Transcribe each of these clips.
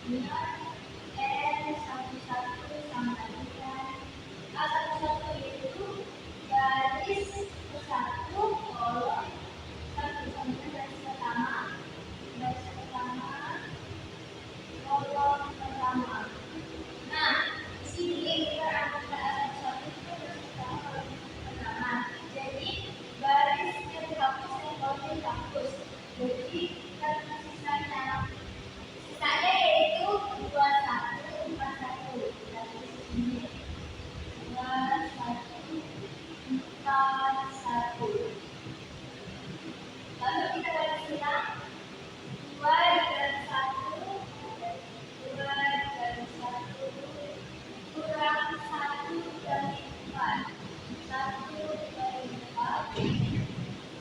satu satu sama dengan satu satu itu garis satu kolom satu sama garis pertama kolom pertama. Nah, di sini kita akan satu satu itu garis pertama kolom pertama. Jadi garisnya dihapus dan kolomnya dihapus. Jadi karena sisanya yaitu 21 41. Dari sini 21 41. Lalu kita garis ulang 2 dikali 1 kurang 1 dikali 4 1 dikali 4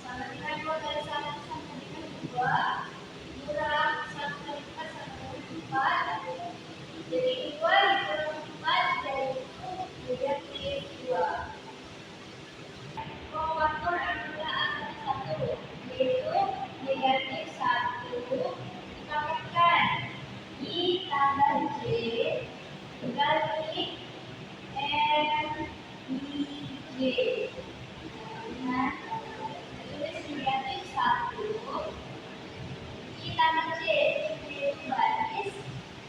sama dengan 2 kali 1 sama dengan 2 kurang 1 kali 4 sama dengan 4. Jadi 2 dikurang 4 yaitu negatif 2. Faktor adalah angka 1 yaitu negatif 1 dipakaikan I tambah J dikali M I J. Nah, tulis negatif 1 I tambah J yaitu baris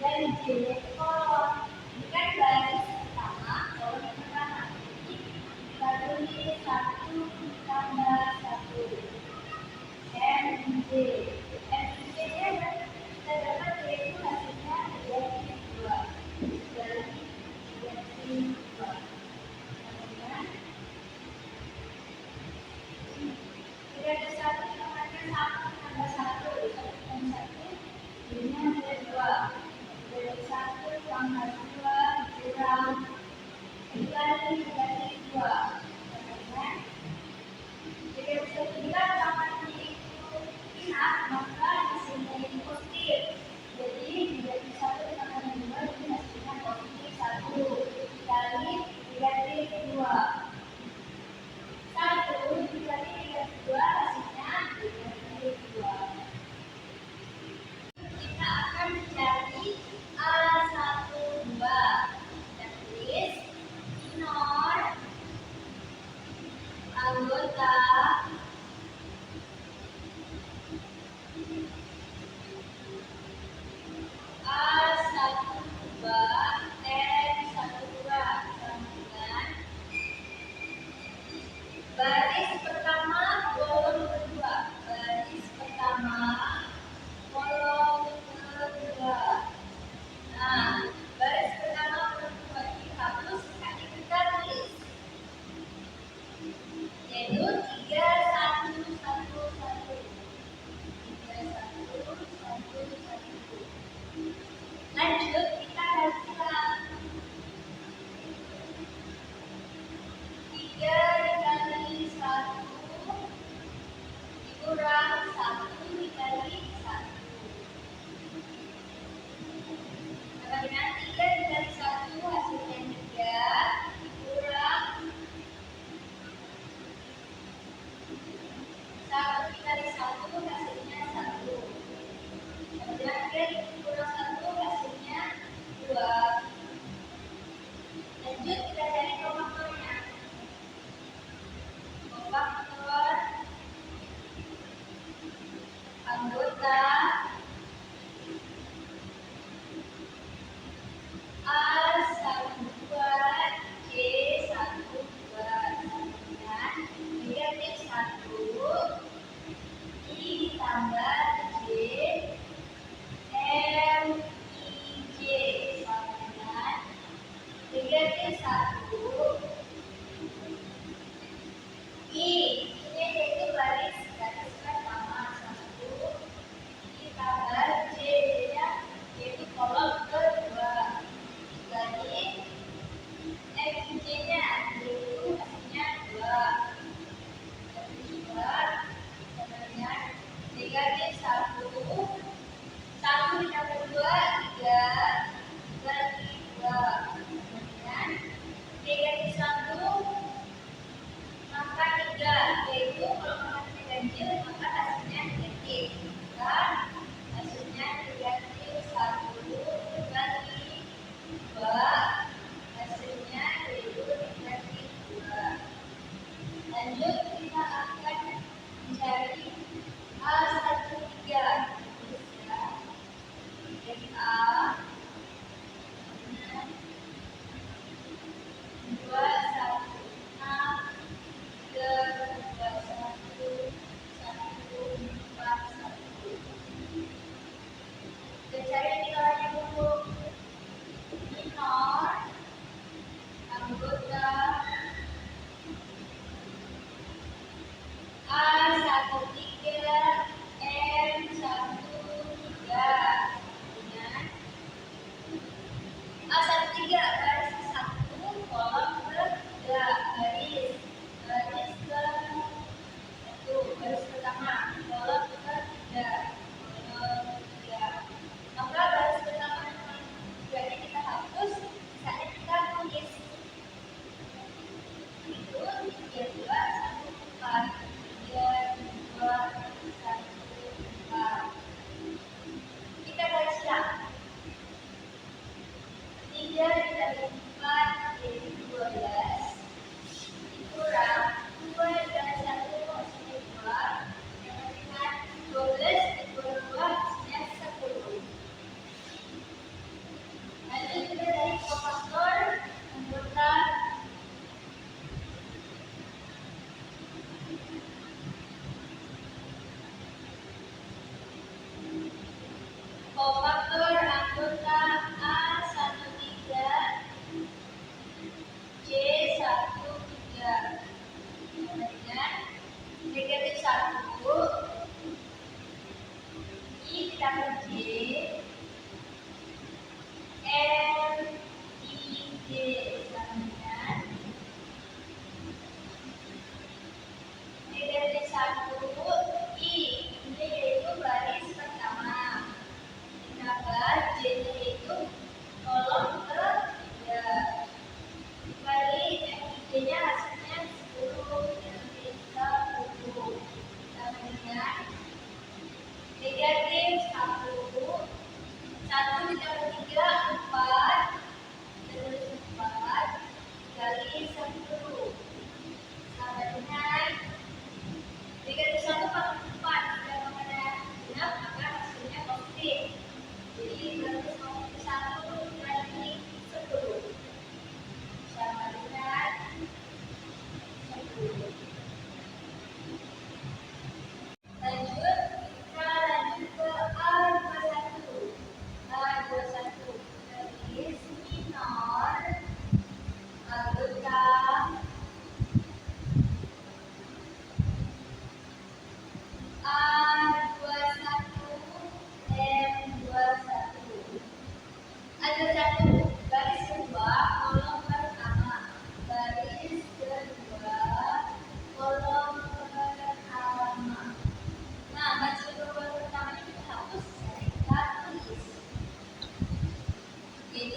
dan J yaitu kolom. Bukan baris pertama, kolom pertama. Kita tulis 1 tambah 1 M J. M J nya kita dapat yaitu hasilnya negatif 2 dari negatif 2. Tidak ada 1 namanya 1 tambah 1 tambah 1 jadinya ada 2. Dari 1 tambah 2 kurang dikali negatif 2. Jika bisa dibilang sama itu ingat, maka hasilnya itu positif. Jadi negatif 1 tambah 2 jadi hasilnya positif 1 dikali negatif 2. 1 dikali negatif 2 hasilnya negatif 2. Kita akan mencari A12. Kita tulis minor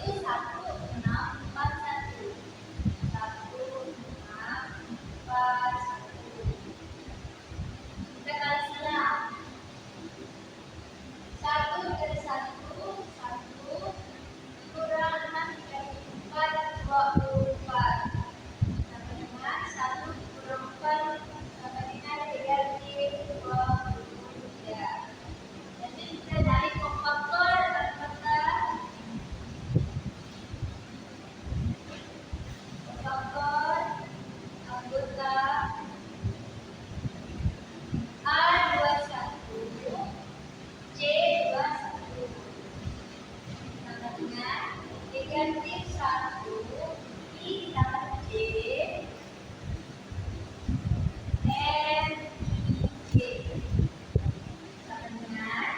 itu 1, 6, 4, 1. 1, 6, 4, 1. Kita kali selang. 1 kurang 6 dikali 4, 24. Sama dengan 1 kurang 4 sama dengan negatif 23. Jadi kita dari faktor anggota A21 C21 sama dengan negatif 1 I tambah J N I J sama dengan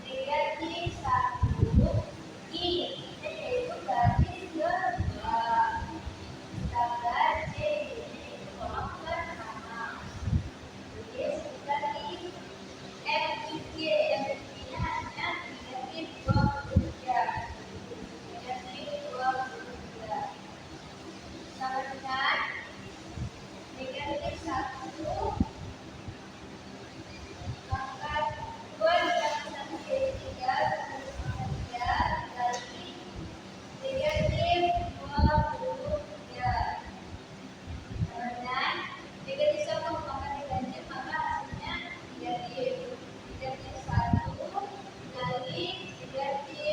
negatif 1 I yaitu garis kedua tambah J yaitu kolom pertama. Oke, sekali MIJ yang artinya hanya negatif 23. Negatif 23 sama dengan negatif 1 pangkat 2 ditambah 1 jadi 3 tambah 3 kali negatif 23 sama dengan negatif 1 pangkat negatif maka hasilnya negatif 1 kali negatif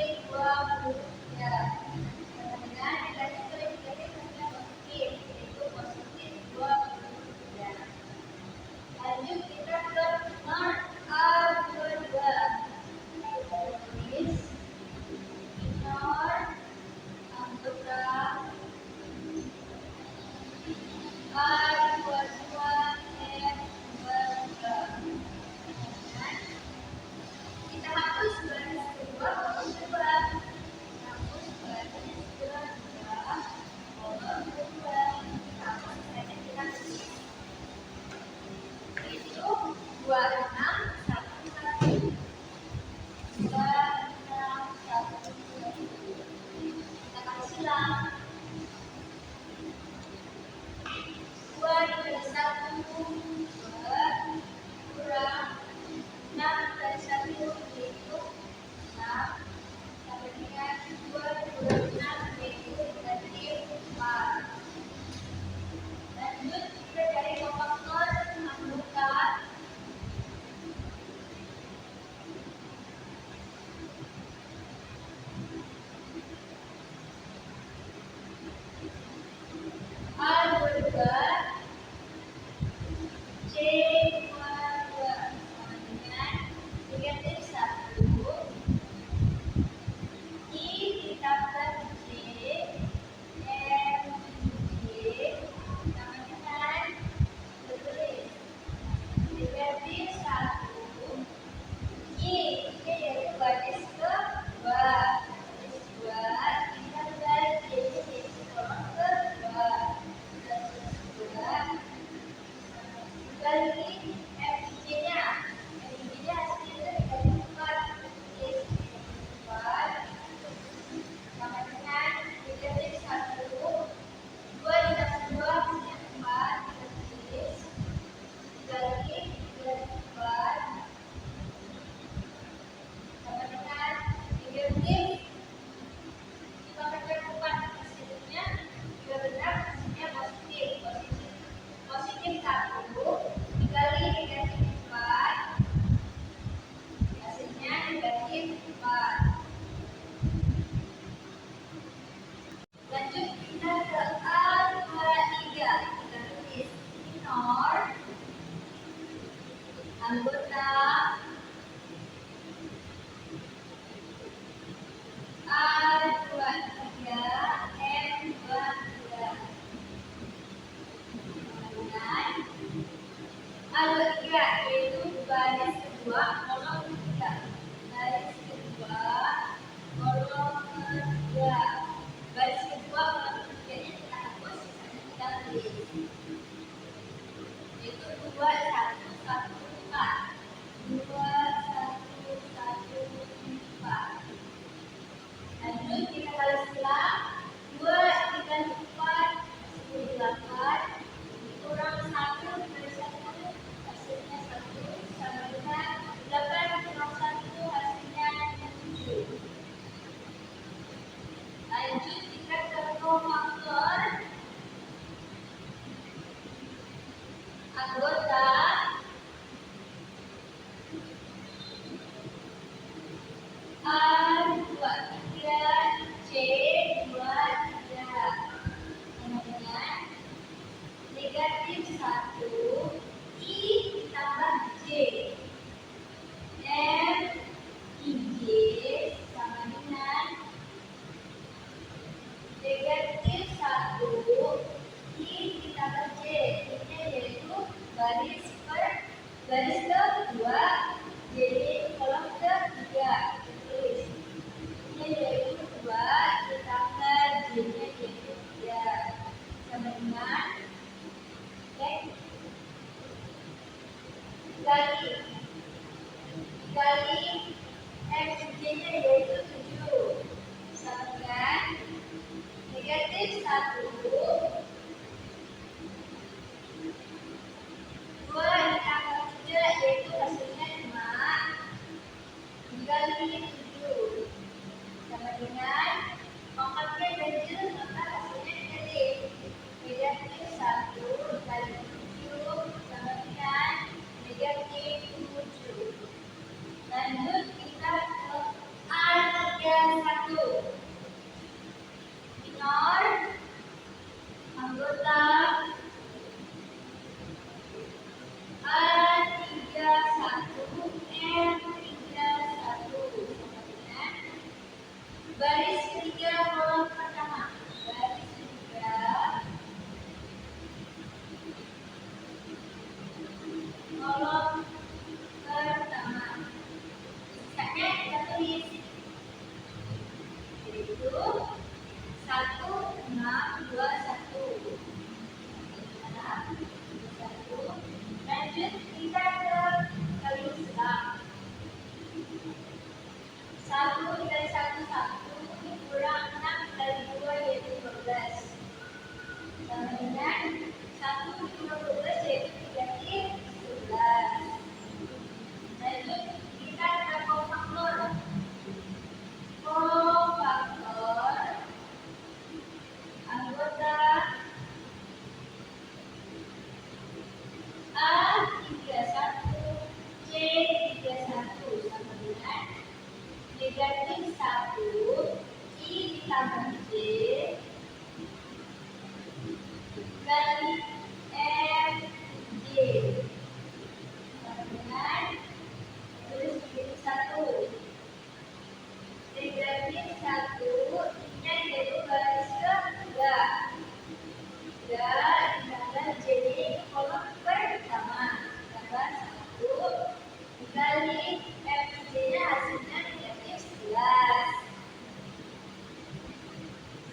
dengan pangkatnya ganjil maka hasilnya negatif. Negatif 1 kali 7 sama dengan negatif 7. Lanjut kita ke A31. Minor anggota A31 M31 baris ketiga kolom pertama. Baris ketiga kolom pertama. Sisanya kita tulis, yaitu 1621. Lanjut kita ke kali selang. 1 dikali 1 kurang 6 kali 2 yaitu 12. Sama dengan 1 kurang 12 yaitu negatif 11. Lanjut kita ke kofaktor. Kofaktor anggota A31 C31 sama dengan negatif 1 I ditambah J kali MJ sama dengan tulis negatif 1. Negatif 1 nya yaitu baris kedua. Ditambah J kolom pertama. Tambah 1 dikali MJ nya hasilnya negatif 11.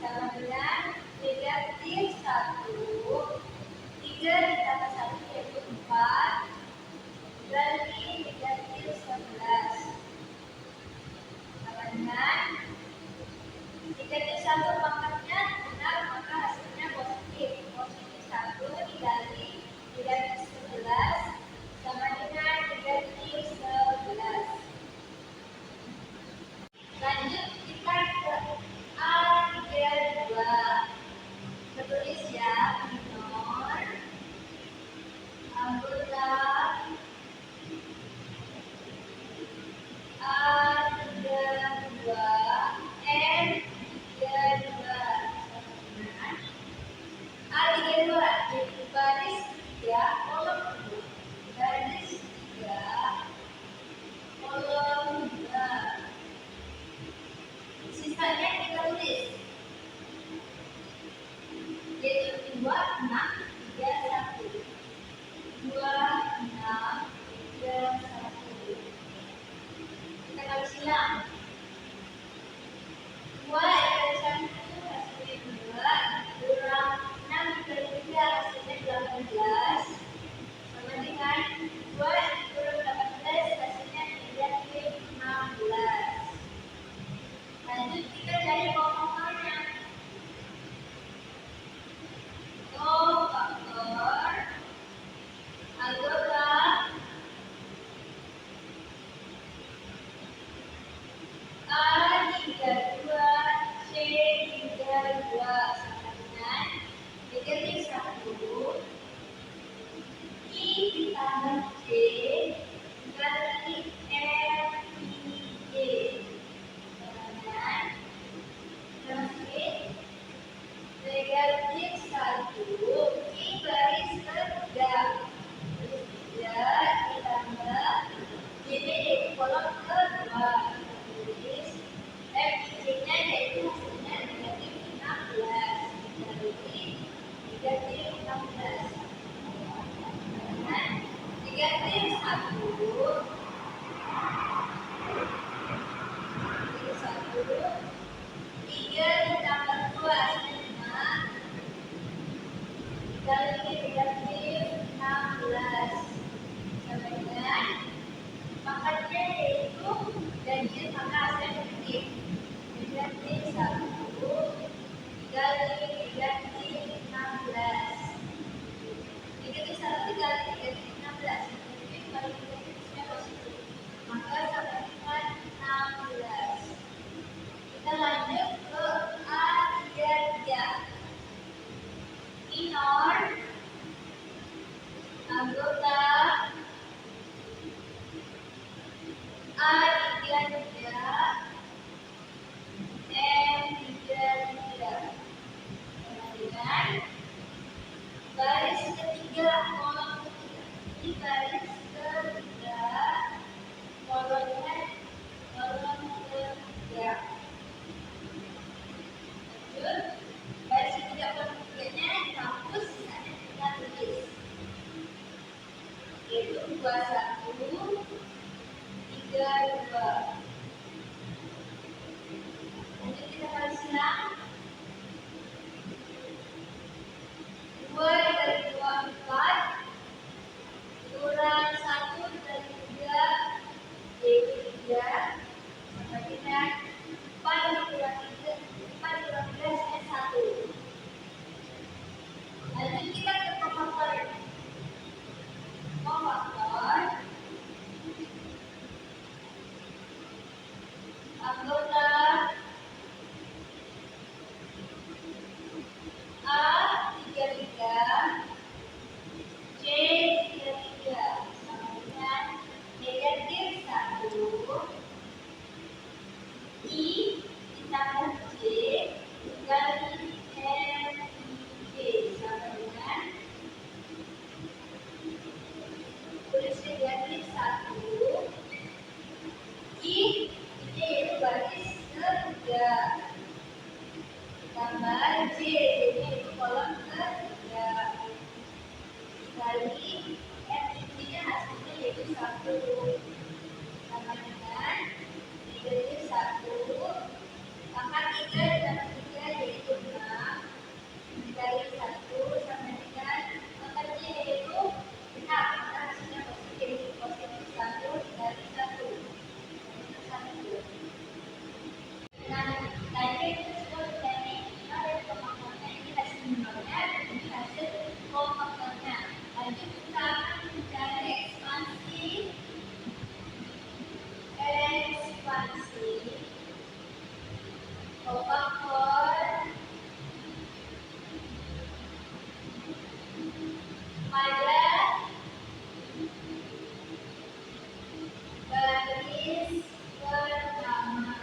Sama dengan negatif 1 3 ditambah 1 yaitu 4 kali negatif 11. Sama dengan negatif 1 pangkatnya benar maka hasilnya positif. Positif 1 dikali negatif 11 sama dengan negatif 11. Lanjut kita ke A32. Tertulis ya, minor anggota A32 M32 A32 yaitu baris 3 kolom 2. Baris 3 kolom 2. Sisanya kita tulis, yaitu 2, 6, 3, 1. 2, 6, 3, 1. Kita kali silang. 2 dikali 1 hasilnya 2 kurang 6 dikali 3 hasilnya 18. Sama dengan 2 kurang 18 hasilnya negatif 16. Lanjut kita cari kofaktornya. Kofaktor anggota A32 C32 sama dengan negatif 1 I ditambah J kali MIJ sama dengan ketiga. Tambah J, J-nya itu kolom ketiga. Kali M intinya hasilnya yaitu 1. Sama dengan negatif 1. Angka 3 dan 3 yaitu 6. Dikali 1 sama dengan angkanya yaitu 6. Maka hasilnya positif. Positif 1 dikali 1. Nah, tadi kita sudah mencari minimal dan pemakannya. Ini hasil minimalnya dan ini hasil pemakannya. Lanjut kita akan mencari ekspansi faktor pada baris pertama.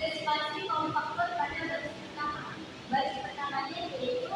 Ekspansi faktor pada baris pertama. Baris pertamanya yaitu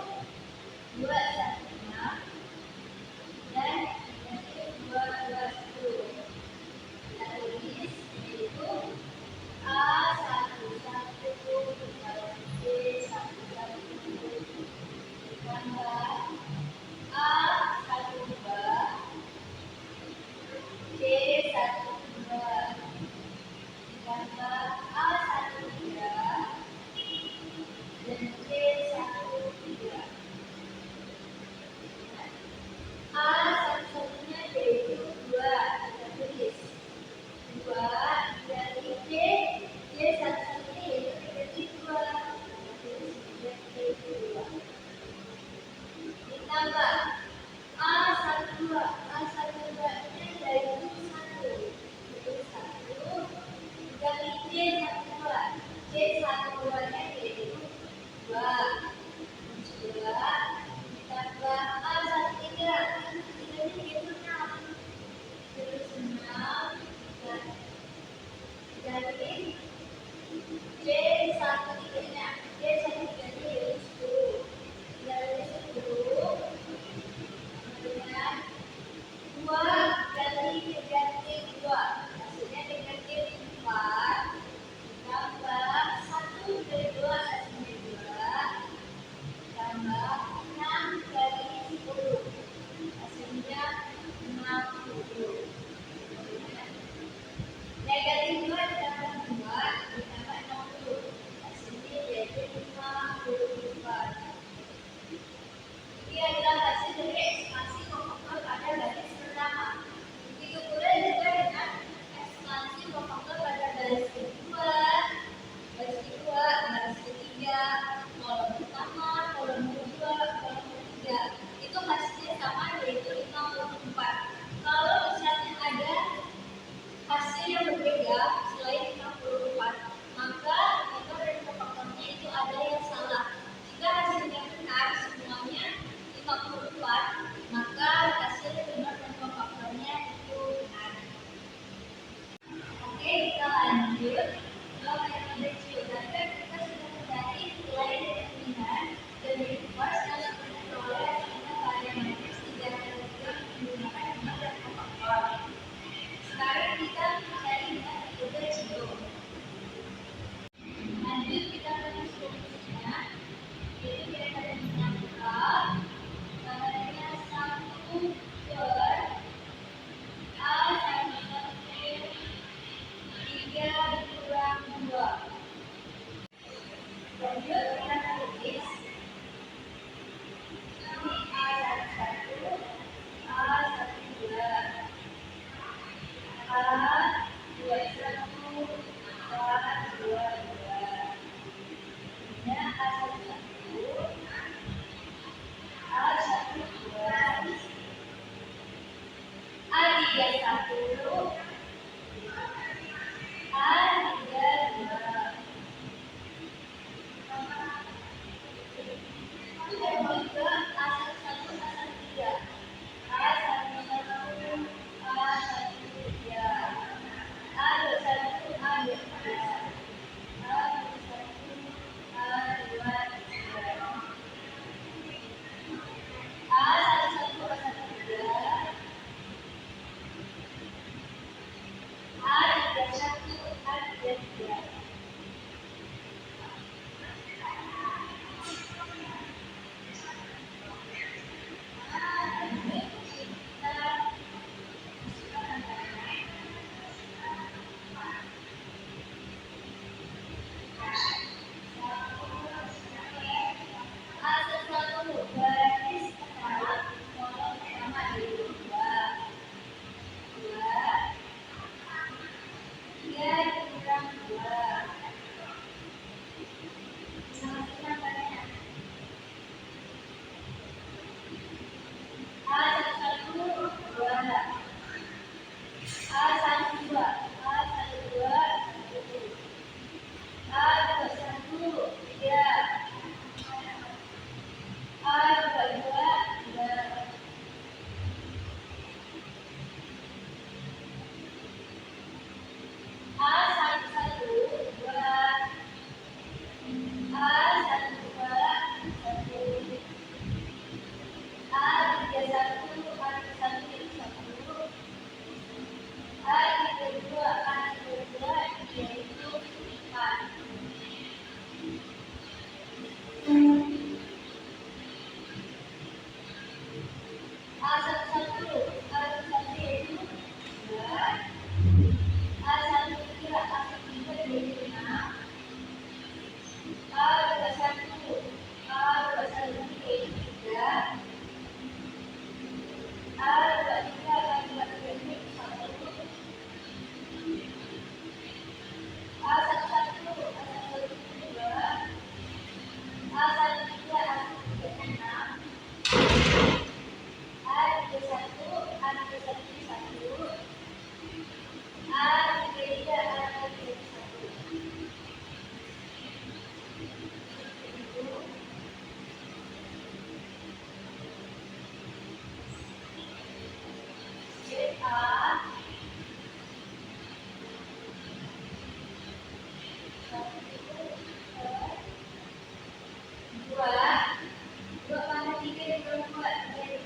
Dua pangkat 3 dikurangi 2.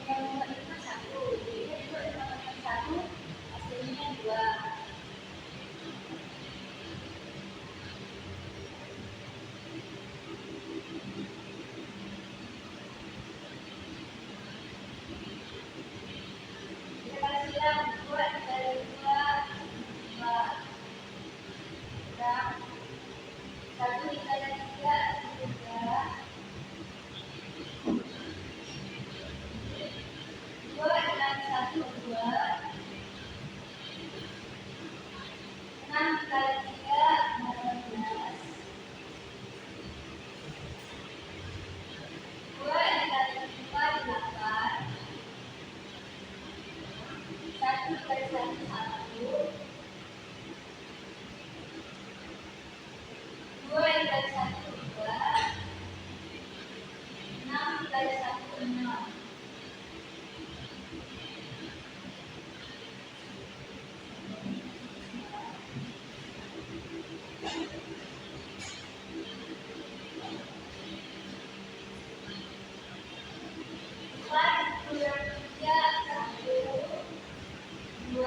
Yang 2 itu 1. Jadi 2 ditambahkan 1, hasilnya 2. Kita kasih yang 2 dikali 2, 2. Kurang 1 dikali 3, 3. 2 dikali 1, 2. 6 dikali 3, 18. 2 dikali 4, 8. 1 dikali 1, 1. 2 dikali 1, 2. 6 dikali 1, 6. 4 kurang 3, 1. 2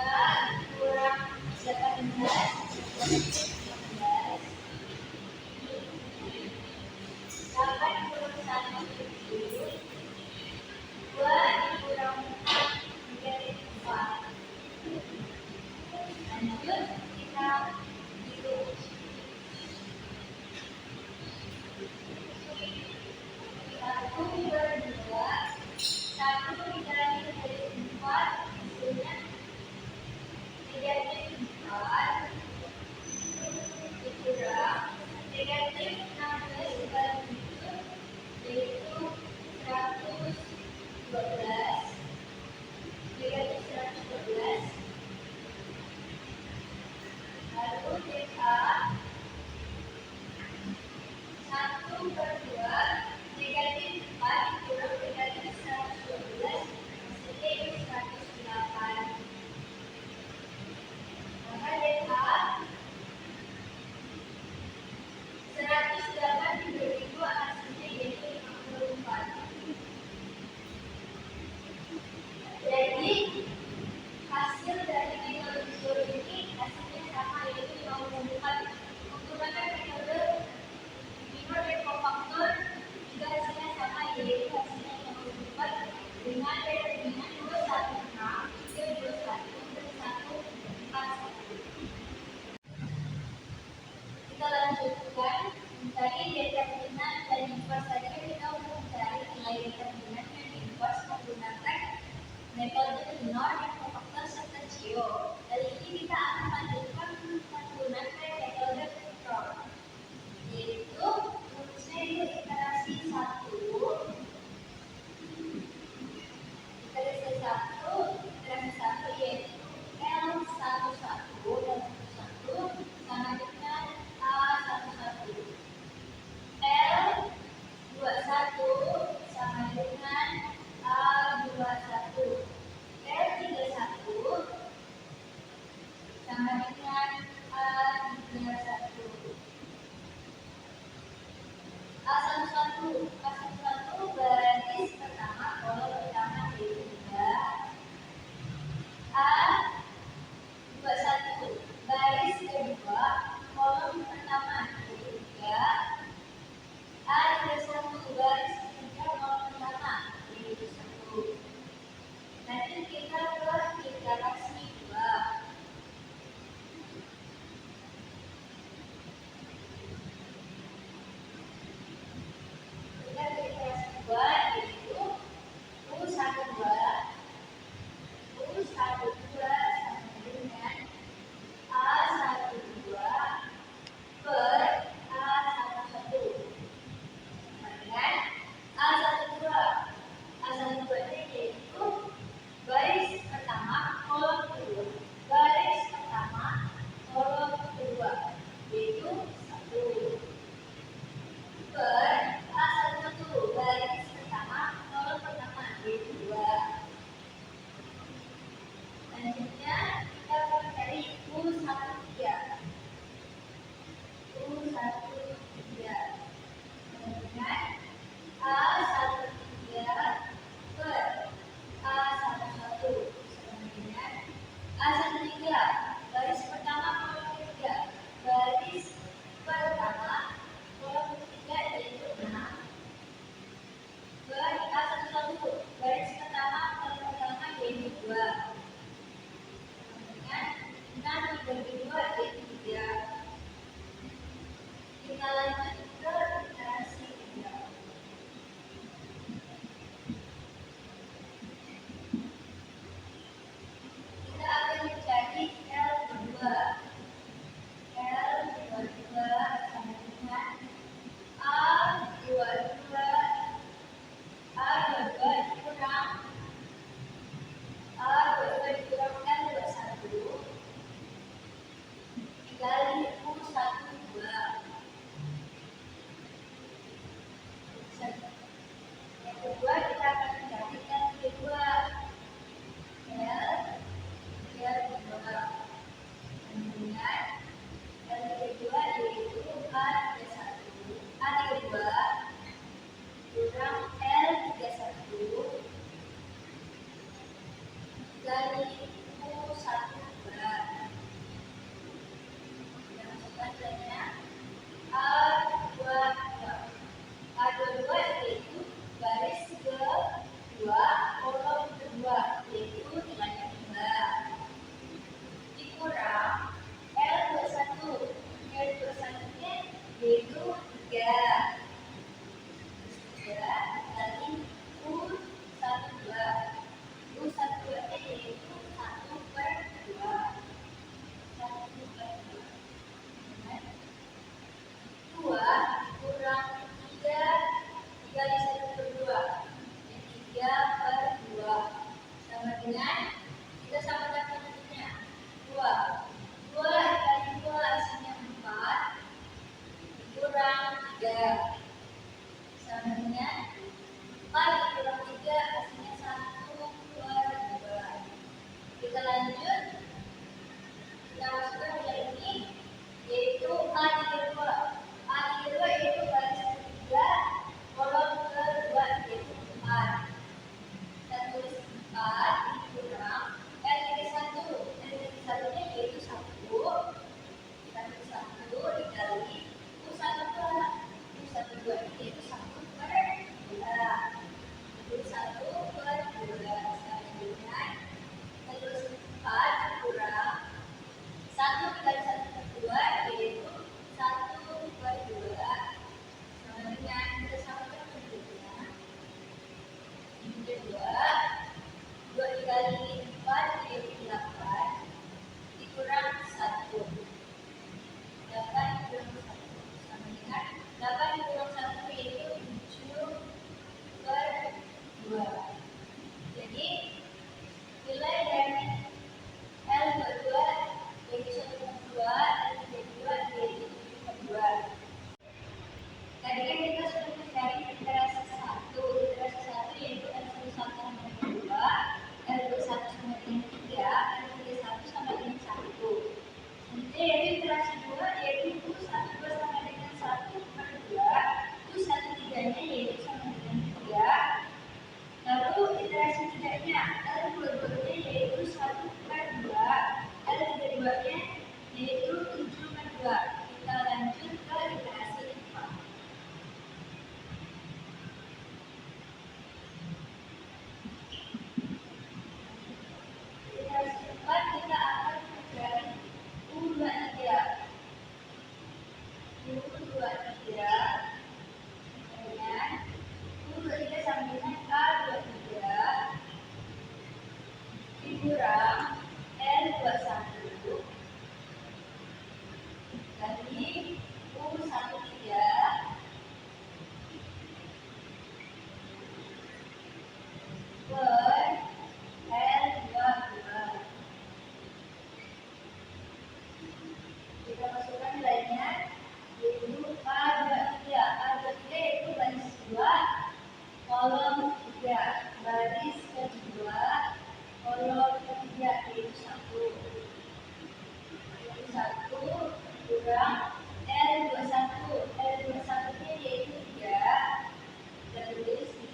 kurang 18, 15. 8 kurang 1, 7. 2 dikurang 4 menjadi 4. Lanjut kita hitung. 1 per 2. 1 dikali menjadi 4, hasilnya negatif 4. Dikurang negatif 16 dikali 7, yaitu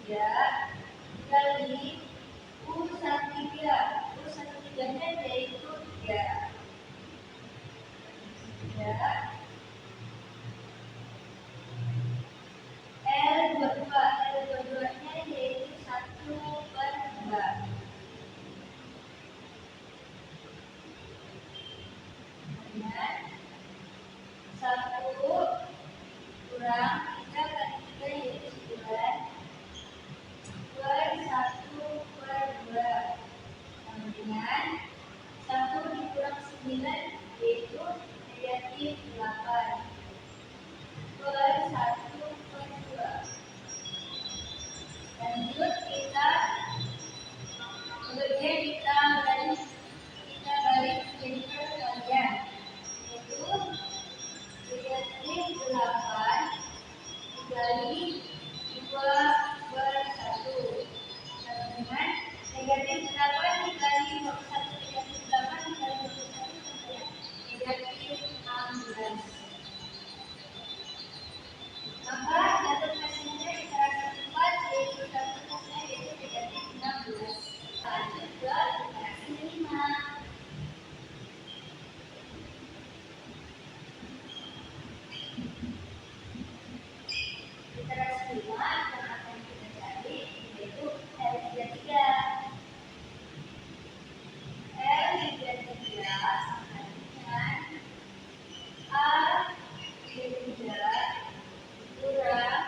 dikali U1 3. U1 3-nya yaitu 3. L22-nya yaitu 1/2. Kemudian 1 kurang 3 kali 3 yaitu 9 per 1/2. Kemudian 1 dikurang 9 yaitu -8 per 1/2. Lanjut kita garis jadi perkalian, yaitu -8 dikali 2/1 sama dengan -8 dikali 21 -8 dikali 21 sama dengan -16. Maka dapat hasilnya interaksi 4 yaitu dapat hasilnya yaitu -16. Lanjut ke interaksi 5. Interaksi 5 yang akan kita cari yaitu L33. L33 sama dengan A33 kurang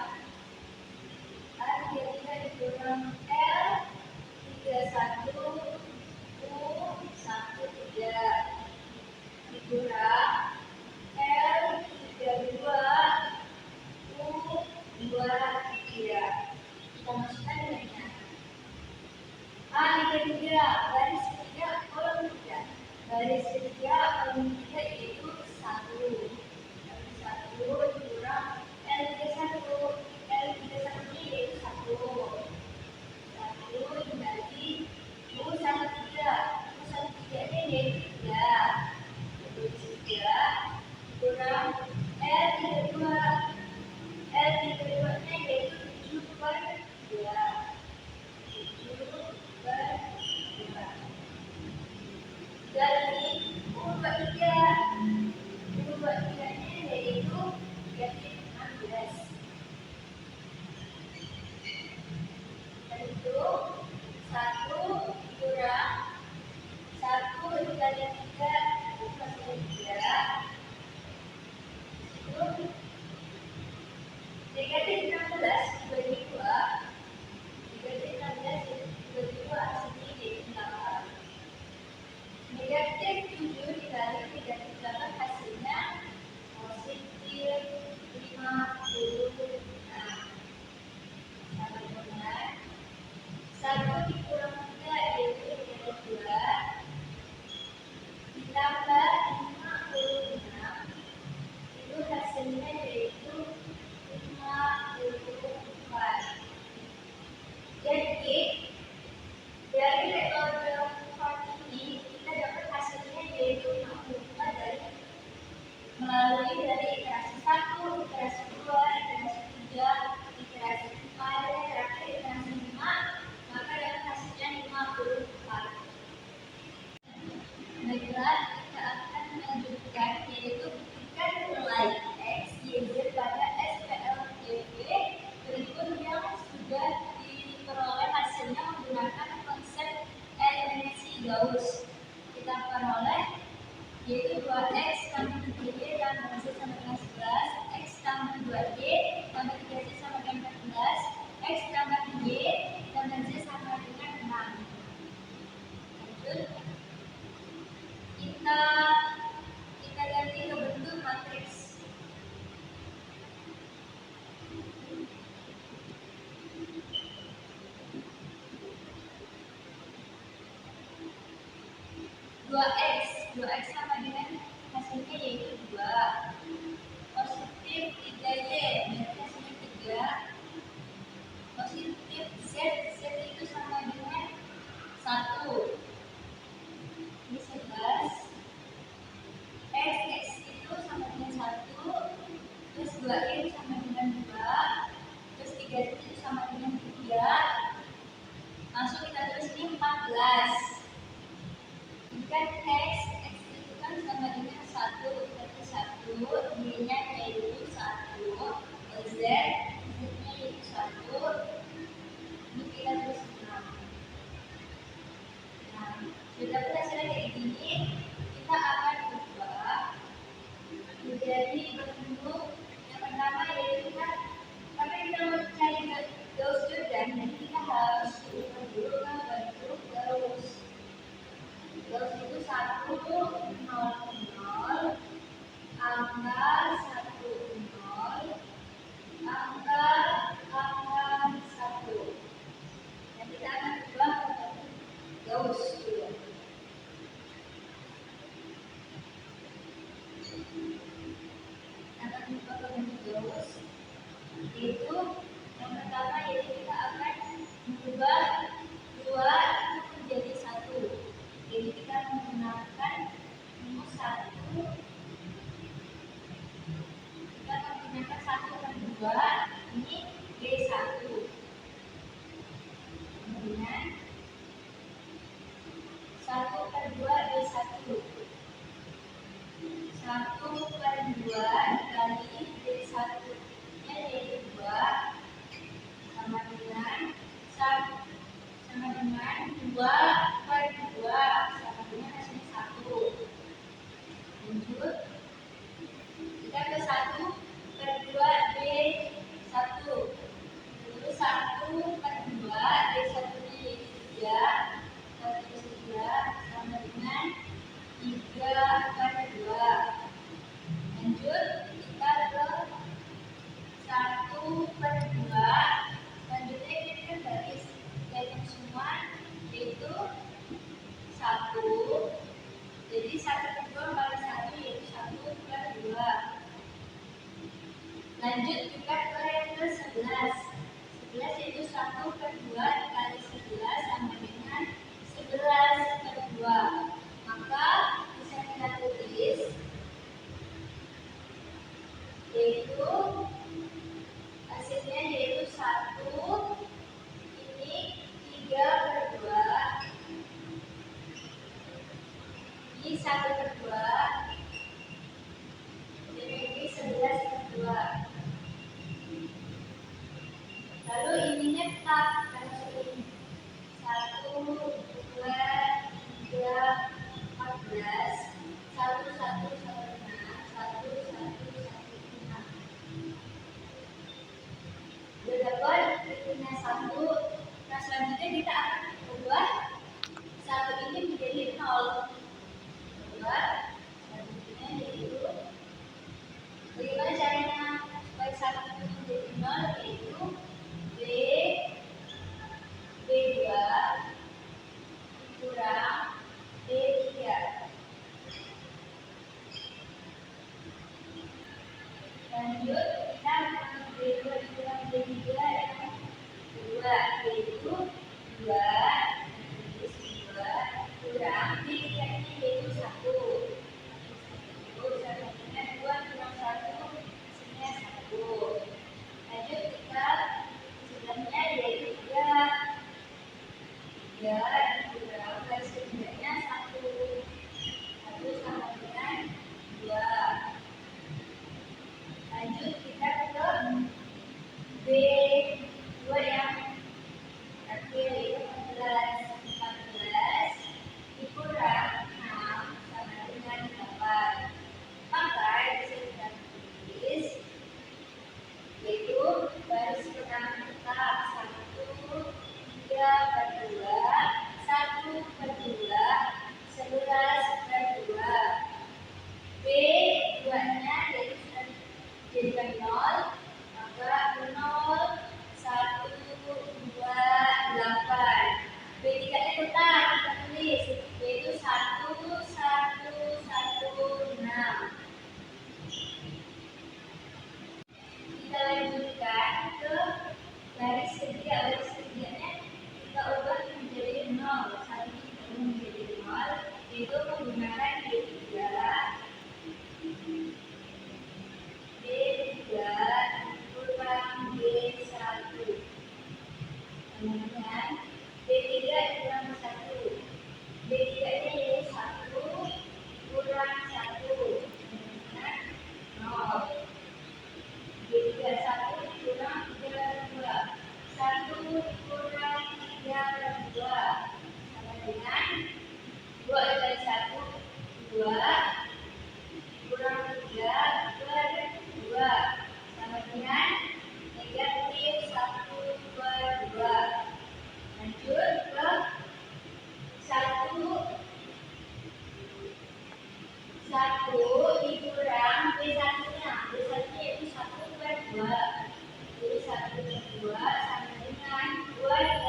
A33 dikurang L31 U13 dikurang L32 U23. Kita masukkan nilainya. A33 garis ketiga kolom 3. Garis ketiga kolom 3 yaitu 1. 1 dikurang L31. L31-nya yaitu 1. 1 dibagi U13. U13-nya yaitu 3. 3 kurang L32. L32-nya yaitu 7/2. 7/2. Dari U23. U23-nya yaitu -16. Dan itu 1 kurang 1 dikali 3 plus 3 itu -16 dibagi 2. -16 dibagi 2 hasilnya yaitu 8. -7 dikali -8 hasilnya +56. Sama dengan 1 dikurang 3 yaitu 2 ditambah 56 itu hasilnya yaitu 54. Jadi dari metode part ini kita dapat hasilnya yaitu 54 melalui dari iterasi 1, iterasi 2, iterasi 3, iterasi 4, dan terakhir iterasi 5, maka dapat hasilnya 54. Baiklah, kita akan melanjutkan yaitu buktikan nilai X, Y, Z pada SPLJV berikut yang sudah diperoleh hasilnya menggunakan konsep eliminasi Gauss. Kita peroleh yaitu 2X tambah 3Y tambah Z sama dengan 11, X tambah 2Y tambah 3Z sama dengan 14, X tambah Y tambah Z sama dengan 6. Lanjut, kita ganti ke bentuk matriks. Dua X sama dengan hasilnya yaitu 2. Positif 3Y berarti hasilnya 3. Positif Z itu sama dengan 1. Ini 11. X itu sama dengan 1. Terus 2Y sama dengan 2. Terus 3Z itu sama dengan 3. sama dengan 2 per 2 sama dengan hasilnya 1. Lanjut, kita ke 1 per 2 D1. Terus 1 per 2 D1 di 3. 1 per 3 sama dengan 3 per 2. Lanjut, kita ke 1 per 2. Selanjutnya kita kan garis yang semua yaitu 1. Jadi 1 per 2 kali 1 yaitu 1 per 2. Lanjut kita ke yang ke 11. 11 yaitu 1 per 2 dikali 11 sama dengan 11 per 2. Maka bisa kita tulis yaitu hasilnya yaitu 1, ini 3 per 2, ini 1 per 2, dan ini 11 per 2. Lalu ininya tetap karena sudah ini 1, 2, 3, 14, 1, 1, 1, 6, 1, 1, 1, 6. Sudah dapat titiknya 1. Nah selanjutnya kita akan ubah 1 ini menjadi 0. Ubah selanjutnya yaitu bagaimana caranya supaya 1 ini menjadi 0, yaitu B2 kurang B3. Lanjut, kita mengambil B2 kurang B3 yang kedua, yaitu 2 kurang B3 ini yaitu 1. Satunya 2 kurang 1, hasilnya 1. Lanjut, kita sebelumnya yaitu 3 kurang garis ketiganya 1 sama dengan 2. Lanjut kita ke B2 yang terakhir yaitu 14 dikurang 6 sama dengan 8. Maka bisa kita tulis yaitu garis pertama tetap 1, 3 per 2, 1 per 2, 11 per 2. B2 nya yaitu jadikan 0, maka 0, 1, 2, 8. B3 nya tetap kita tulis yaitu 1, 1, 1, 6. Kita lanjutkan ke garis ketiga. Garis ketiganya kita ubah menjadi 0. Saat ini kita ubah menjadi 0 yaitu menggunakan B3 kurang B1. Kemudian B3 kurang 1. B3 nya yaitu 1 kurang 1. Kemudian 0. B3 1 kurang 3 per 2. 1 kurang 3 per 2 sama dengan 2 kali 1, 2 kurang 3 per 2 sama dengan negatif 1 per 2. Lanjut ke 1 dikurang B1 nya. B1 nya yaitu 1 per 2. Jadi 1 per 2 sama dengan 2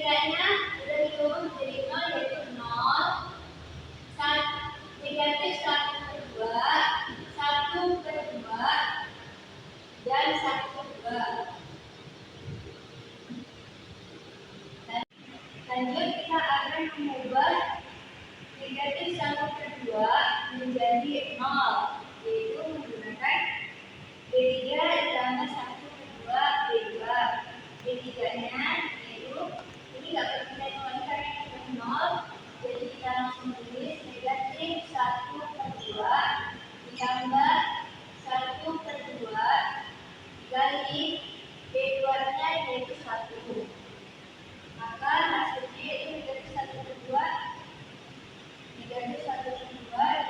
B3-nya sudah diubah menjadi 0, yaitu 0. Negatif 1 per 2, 1 per 2, dan 1 per 2. Lanjut kita akan mengubah negatif 1 per 2 menjadi 0, yaitu menggunakan B3 ditambah 1 per 2 B2. B3-nya yaitu ini nggak perlu kita hitung karena kita 0, jadi kita langsung tulis negatif 1 per 2 ditambah 1 per 2 kali B2-nya yaitu 1. Maka hasilnya itu negatif 1 per 2 negatif 1 per 2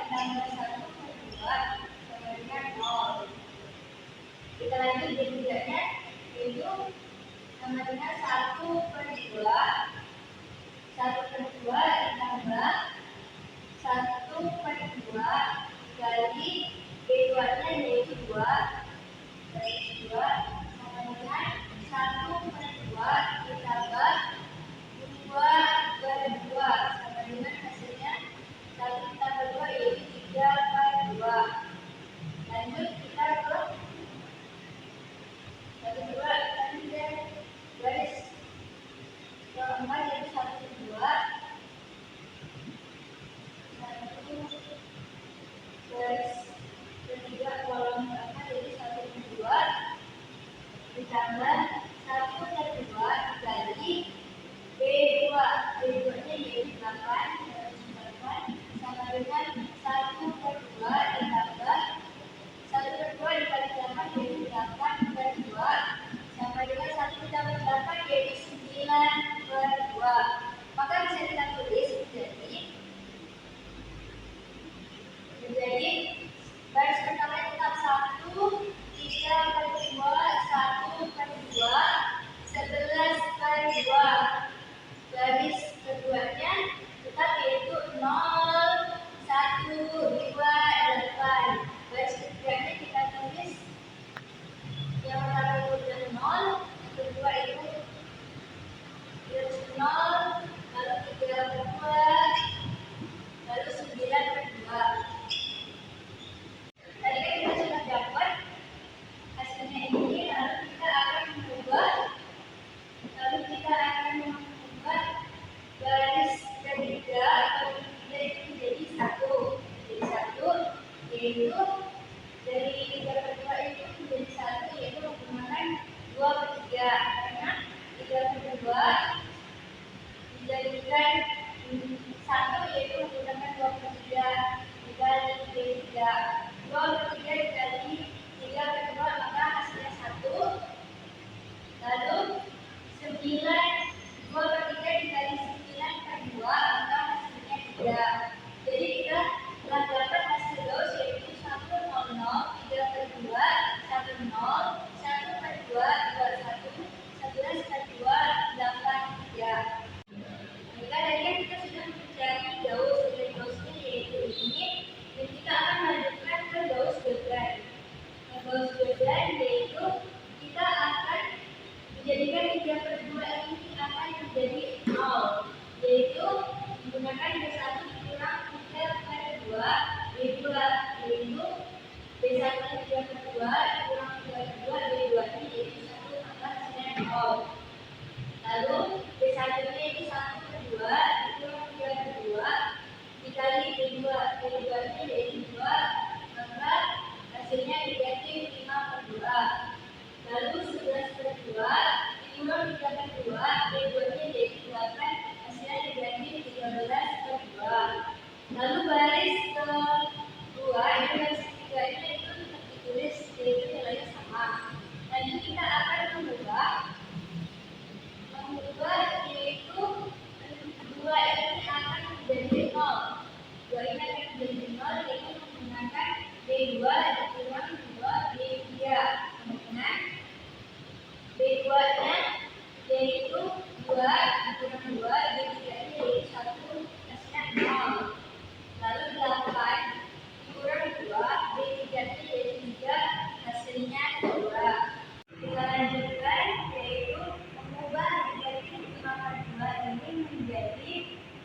ini menjadi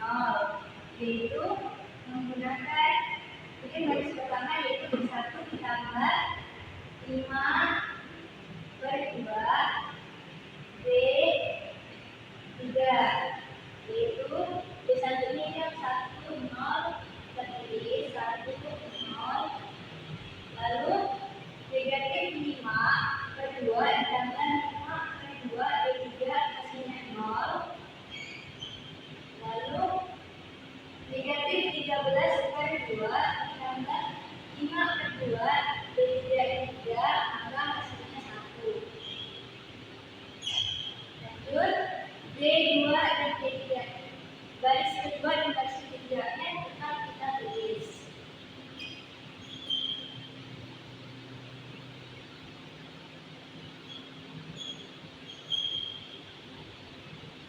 0, yaitu menggunakan baris pertama yaitu 1 ditambah 5 per 2 B 3, yaitu B1 ini yang 1 0 berdiri 1 0, lalu negatif 5 per 2 ditambah 5 per 2 B3 hasilnya 0, lalu negatif 13 per 2 ditambah 5 per 2 B3 maka hasilnya 1. Lanjut B2 dan B3, baris kedua dan baris ketiganya tetap kita tulis.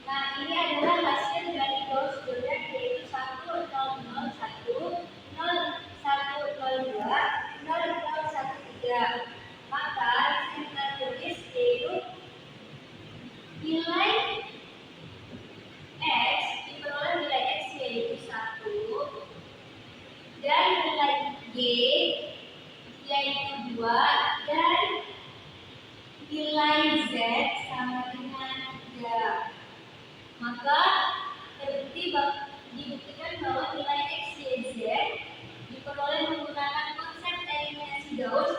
Nah, ini adalah hasil dari garis zodiak yaitu 1 0 0 1 0 1 0 2 0 0 1 3. Maka kita tulis yaitu nilai X diperoleh nilai X yaitu 1 dan nilai Y yaitu 2 dan nilai Z sama dengan 3. Maka terbukti dibuktikan bahwa nilai X, Y, Z diperoleh menggunakan konsep eliminasi Gauss